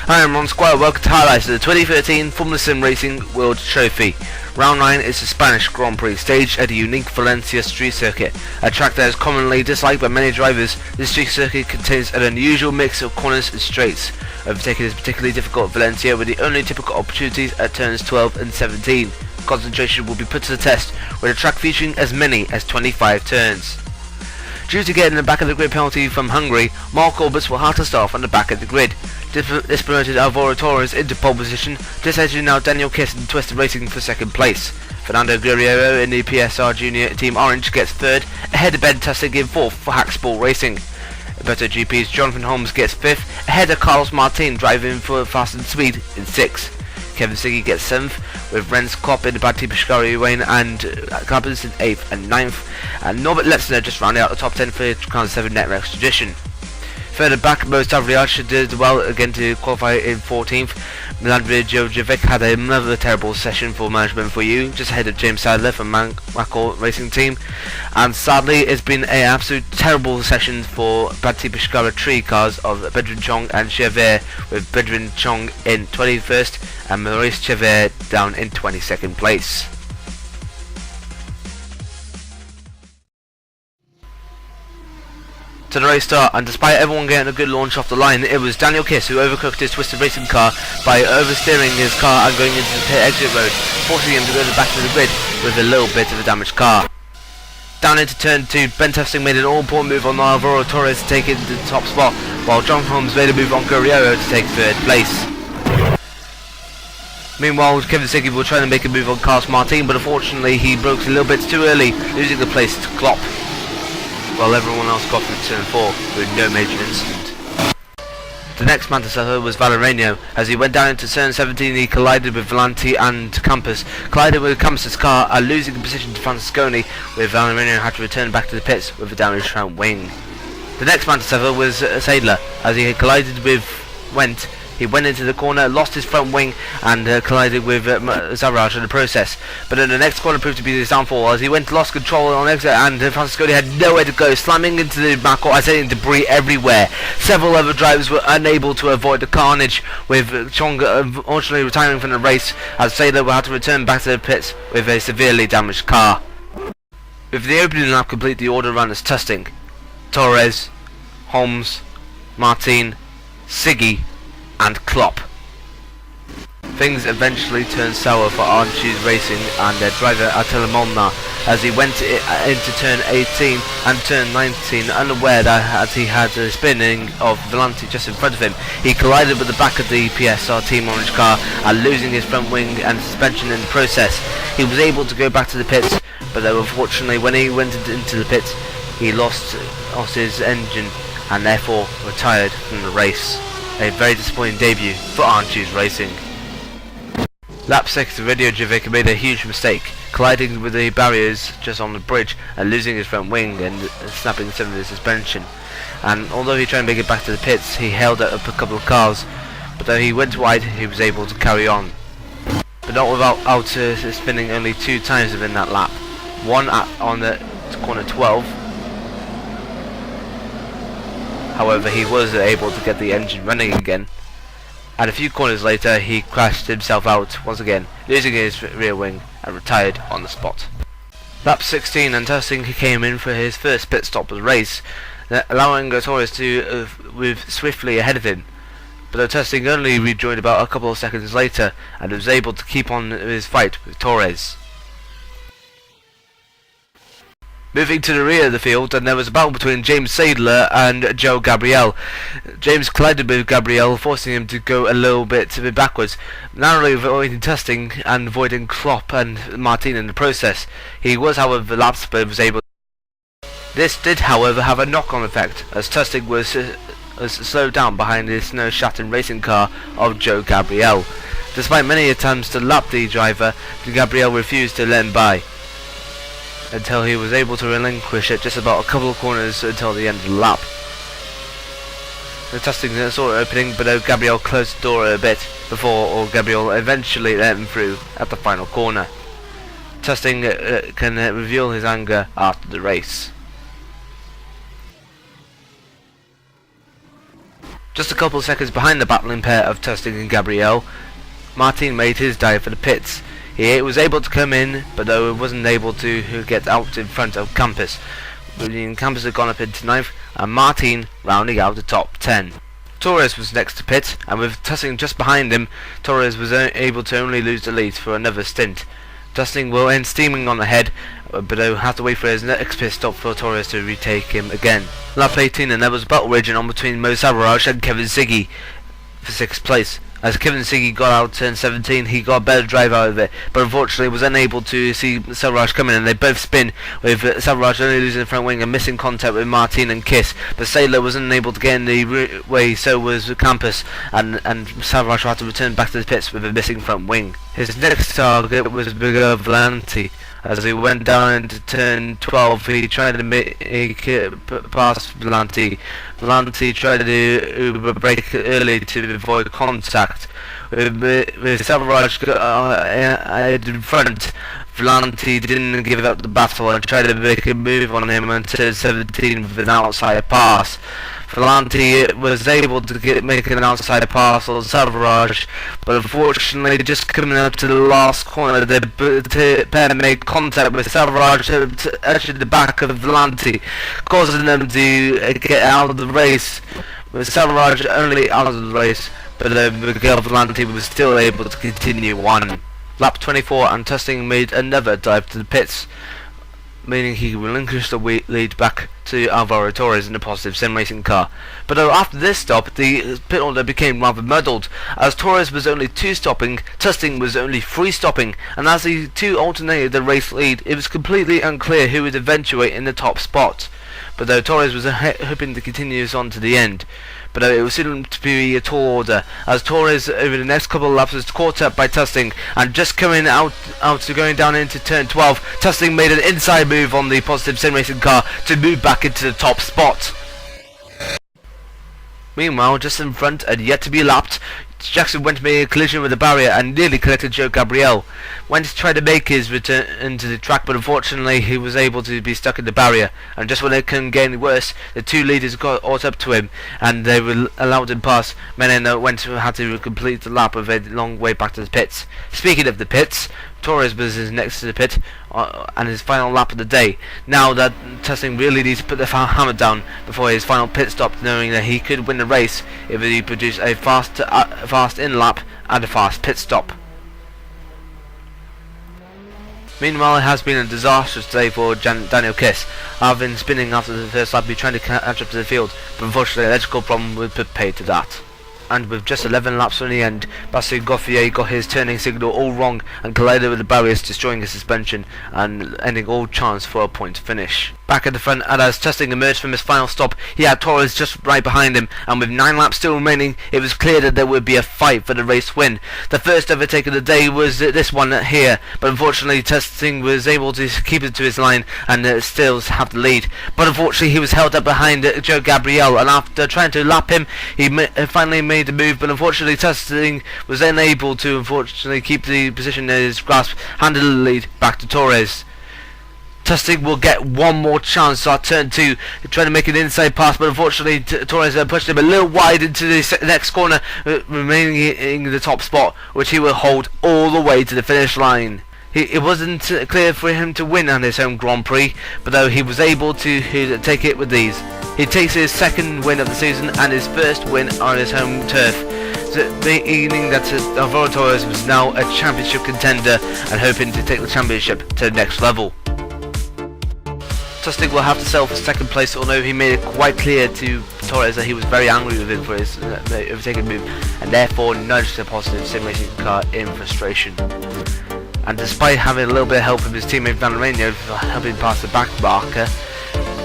Hi, I'm Ron Squire. Welcome to highlights of the 2013 Formula SimRacing World Trophy. Round 9 is the Spanish Grand Prix, staged at a unique Valencia street circuit. A track that is commonly disliked by many drivers, this street circuit contains an unusual mix of corners and straights. Overtaking is particularly difficult at Valencia, with the only typical opportunities at turns 12 and 17. Concentration will be put to the test, with a track featuring as many as 25 turns. Due to getting the back of the grid penalty from Hungary, Mallorqui will have to start on the back of the grid. This promoted Eduard into pole position, just edging out Daniel Kiss and Twisted Racing for second place. Fernando Guerrero in the PSR Junior Team Orange gets third, ahead of Ben Tussig in fourth for Hacksport Racing. GP's Jonathan Holmes gets fifth, ahead of Carlos Martin driving for Fast and Sweet in sixth. Kevin Saki gets 7th, with Renz Klopp in the Bad Tipashkari Wayne and Kaskas in 8th and 9th, and Norbert Letzner just rounding out the top 10 for the Round 7 net expedition. Further back, Most Avriage did well again to qualify in 14th. Milan Jovic had another terrible session for management for you, just ahead of James Sadler from Macor Racing Team. And sadly, it's been an absolute terrible session for Bati Bishkara tree cars of Bedouin Chong and Chever, with Bedouin Chong in 21st and Maurice Chever down in 22nd place. To the race start, and despite everyone getting a good launch off the line, it was Daniel Kiss who overcooked his Twisted Racing car by oversteering his car and going into the pit exit road, forcing him to go to the back of the grid with a little bit of a damaged car. Down into turn 2, Ben Tussig made an all-important move on Alvaro Torres to take it into the top spot, while John Holmes made a move on Guerrero to take third place. Meanwhile, Kevin Saki will try to make a move on Carlos Martin, but unfortunately he broke a little bit too early, losing the place to Klopp, while everyone else got from turn 4 with no major incident. The next man to suffer was Valencia. As he went down into turn 17, he collided with Valenti and Campus, collided with Campus' car and losing the position to Francesconi, with Valencia had to return back to the pits with a damaged front wing. The next man to suffer was Sadler. As he had collided with Wendt, he went into the corner, lost his front wing and collided with Zavaraj in the process. But in the next corner proved to be his downfall, as he lost control on exit and Francesconi had nowhere to go, slamming into the Macor and sending debris everywhere. Several other drivers were unable to avoid the carnage, with Chong unfortunately retiring from the race, as Sadler will have to return back to the pits with a severely damaged car. With the opening lap complete, the order ran as Tusting, Torres, Holmes, Martin, Siggy and Klopp. Things eventually turned sour for Arncho's Racing and their driver Attila Molnar, as he went into turn 18 and turn 19 unaware that as he had a spinning of Valenti just in front of him, he collided with the back of the PSR Team Orange car and losing his front wing and suspension in the process. He was able to go back to the pits, but unfortunately when he went into the pits he lost his engine and therefore retired from the race. A very disappointing debut for Arncho's Racing. Lap 6, Radio Jovic made a huge mistake, colliding with the barriers just on the bridge and losing his front wing and snapping some of his suspension. And although he tried to make it back to the pits, he held up a couple of cars, but though he went wide, he was able to carry on. But not without spinning only 2 times within that lap. One on the corner 12. However, he was able to get the engine running again, and a few corners later he crashed himself out once again, losing his rear wing and retired on the spot. Lap 16, and Tussing came in for his first pit stop of the race, allowing Torres to move swiftly ahead of him, but Tussing only rejoined about a couple of seconds later and was able to keep on his fight with Torres. Moving to the rear of the field, and there was a battle between James Sadler and Joe Gabriel. James collided with Gabriel, forcing him to go a little bit backwards, narrowly avoiding Tusting and avoiding Klopp and Martin in the process. He was, however, lapsed, but was able. This did, however, have a knock-on effect, as Tusting was slowed down behind the snow-shattered racing car of Joe Gabriel. Despite many attempts to lap the driver, Gabriel refused to let him by, until he was able to relinquish it just about a couple of corners until the end of the lap. The Tusting saw it opening, but Gabriel closed the door a bit before Gabriel eventually let him through at the final corner. Tusting can reveal his anger after the race. Just a couple of seconds behind the battling pair of Tusting and Gabriel, Martin made his dive for the pits. He was able to come in, but though he wasn't able to get out in front of Campus. Campus had gone up into 9th, and Martin rounding out the top 10. Torres was next to pit, and with Tusting just behind him, Torres was able to only lose the lead for another stint. Tusting will end steaming on ahead, but he'll have to wait for his next pit stop for Torres to retake him again. Lap 18, and there was a battle raging on between Mo Savaraj and Kevin Siggy for 6th place. As Kevin Siggy got out turn 17, he got a better drive out of it, but unfortunately was unable to see Savaraj coming, and they both spin, with Savaraj only losing the front wing and missing contact with Martin and Kiss. But Sailor was unable to get in the way, so was Campus, and Savaraj had to return back to the pits with a missing front wing. His next target was bigger Valencia. As he went down into turn 12, he tried to make it past Valencia. Valencia tried to brake early to avoid contact. With Savaraj in front, Valencia didn't give up the battle and tried to make a move on him on turn 17 with an outside pass. Valencia was able to make an outside pass on Savaraj, but unfortunately just coming up to the last corner, the pair made contact with Savaraj actually the back of Valencia, causing them to get out of the race, with Savaraj only out of the race, but Miguel Valencia was still able to continue on. Lap 24, and Tusting made another dive to the pits, meaning he relinquished the lead back to Alvaro Torres in a positive SimRacing car. But after this stop, the pit order became rather muddled, as Torres was only 2 stopping, Tusting was only 3 stopping, and as the 2 alternated the race lead, it was completely unclear who would eventuate in the top spot. But though Torres was hoping to continue this on to the end, but it was soon to be a tall order, as Torres over the next couple of laps was caught up by Tusting, and just coming out to going down into turn 12, Tusting made an inside move on the positive SimRacing car to move back into the top spot. Meanwhile, just in front and yet to be lapped, Jackson went to make a collision with the barrier and nearly collected Joe Gabriel. Went to try to make his return into the track, but unfortunately he was able to be stuck in the barrier, and just when it couldn't get any worse, the 2 leaders got up to him and they were allowed him pass. Menino had to complete the lap of a long way back to the pits. Speaking of the pits, Torres was next to the pit and his final lap of the day. Now that Tusting really needs to put the hammer down before his final pit stop, knowing that he could win the race if he produced a fast in lap and a fast pit stop. Meanwhile, it has been a disastrous day for Daniel Kiss. Having spinning after the first lap, he's trying to catch up to the field, but unfortunately an electrical problem would put paid to that. And with just 11 laps from the end, Bastien Goffier got his turning signal all wrong and collided with the barriers, destroying his suspension and ending all chance for a point finish. Back at the front, and as Tusting emerged from his final stop, he had Torres just right behind him, and with 9 laps still remaining, it was clear that there would be a fight for the race win. The first overtake of the day was this one here, but unfortunately Tusting was able to keep it to his line and still have the lead. But unfortunately he was held up behind Joe Gabriel, and after trying to lap him, he finally made the move, but unfortunately Tusting was unable to keep the position in his grasp, handed the lead back to Torres. Tusting will get one more chance at turn 2, trying to make an inside pass, but unfortunately Torres pushed him a little wide into the next corner, remaining in the top spot, which he will hold all the way to the finish line. It wasn't clear for him to win on his home Grand Prix, but though he was able to take it with ease. He takes his 2nd win of the season and his 1st win on his home turf, meaning that Alvaro Torres was now a championship contender and hoping to take the championship to the next level. Tusting will have to settle for 2nd place, although he made it quite clear to Torres that he was very angry with him for his overtaking move, and therefore nudged the positive SimRacing car in frustration. And despite having a little bit of help from his teammate Valencia helping pass the back marker,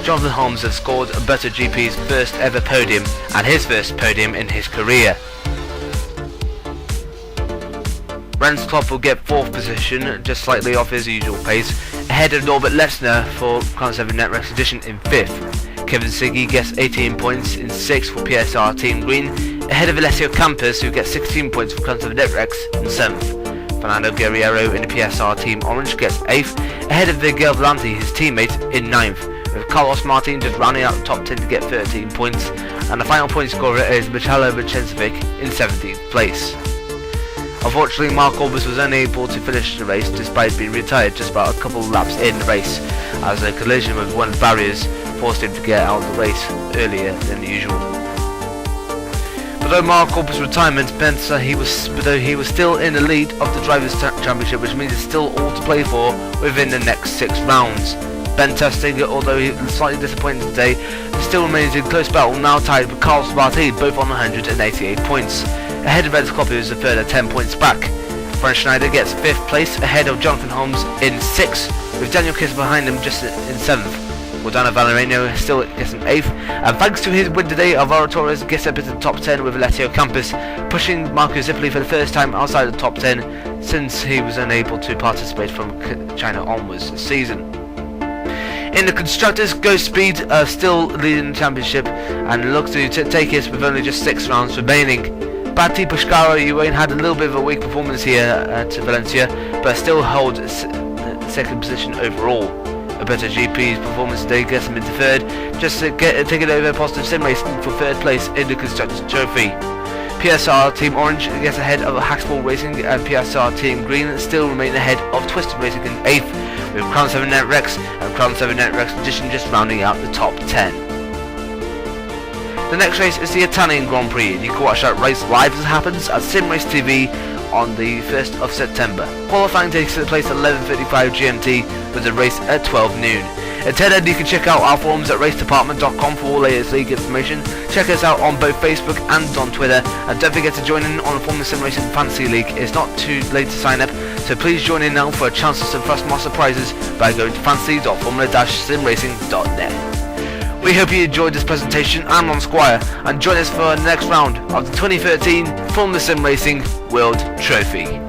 Jonathan Holmes has scored Better GP's 1st ever podium and his 1st podium in his career. Renz Klopp will get 4th position, just slightly off his usual pace, ahead of Norbert Lesnar for Crown 7 Networks edition in 5th. Kevin Siggy gets 18 points in 6th for PSR Team Green, ahead of Alessio Campos, who gets 16 points for Crown 7 Networks in 7th. Fernando Guerrero in the PSR Team Orange gets 8th, ahead of Miguel Valencia, his teammate, in 9th. With Carlos Martin just rounding out the top 10 to get 13 points, and the final point scorer is Michalo Vicencevic in 17th place. Unfortunately, Mark Orbis was unable to finish the race despite being retired just about a couple of laps in the race, as a collision with one of the barriers forced him to get out of the race earlier than usual. But though Mark Orbis' retirement meant that he was still in the lead of the Drivers' Championship, which means it's still all to play for within the next 6 rounds. Ben Testing, although he was slightly disappointed today, still remains in close battle, now tied with Carlos Martin, both on 188 points. Ahead of Ed Klopp, who is a further 10 points back. Frank Schneider gets 5th place ahead of Jonathan Holmes in 6th, with Daniel Kiss behind him just in 7th. Gordano Valerino still gets an 8th, and thanks to his win today, Alvaro Torres gets up into the top 10 with Alessio Campos, pushing Marco Zipoli for the first time outside the top 10 since he was unable to participate from China onwards this season. In the Constructors, Ghost Speed are still leading the championship and look to take it with only just 6 rounds remaining. Bati Pushkara Uwain had a little bit of a weak performance here at Valencia, but still holds second position overall. A better GP's performance today gets him into 3rd, just to take it over Positive Sim Racing for 3rd place in the Constructors Trophy. PSR Team Orange gets ahead of Haxball Racing, and PSR Team Green still remain ahead of Twisted Racing in 8th, with Crown 7 Net Rex and Crown 7 Net Rex Edition just rounding out the top 10. The next race is the Italian Grand Prix, and you can watch that race live as it happens at SimRace TV on the 1st of September. Qualifying takes place at 11:55 GMT with the race at 12 noon. Until then, you can check out our forums at racedepartment.com for all latest league information. Check us out on both Facebook and on Twitter, and don't forget to join in on the Formula Sim Racing Fantasy League. It's not too late to sign up, so please join in now for a chance to some first master prizes by going to fantasy.formula-simracing.net. We hope you enjoyed this presentation and on Squire, and join us for the next round of the 2013 Formula Sim Racing World Trophy.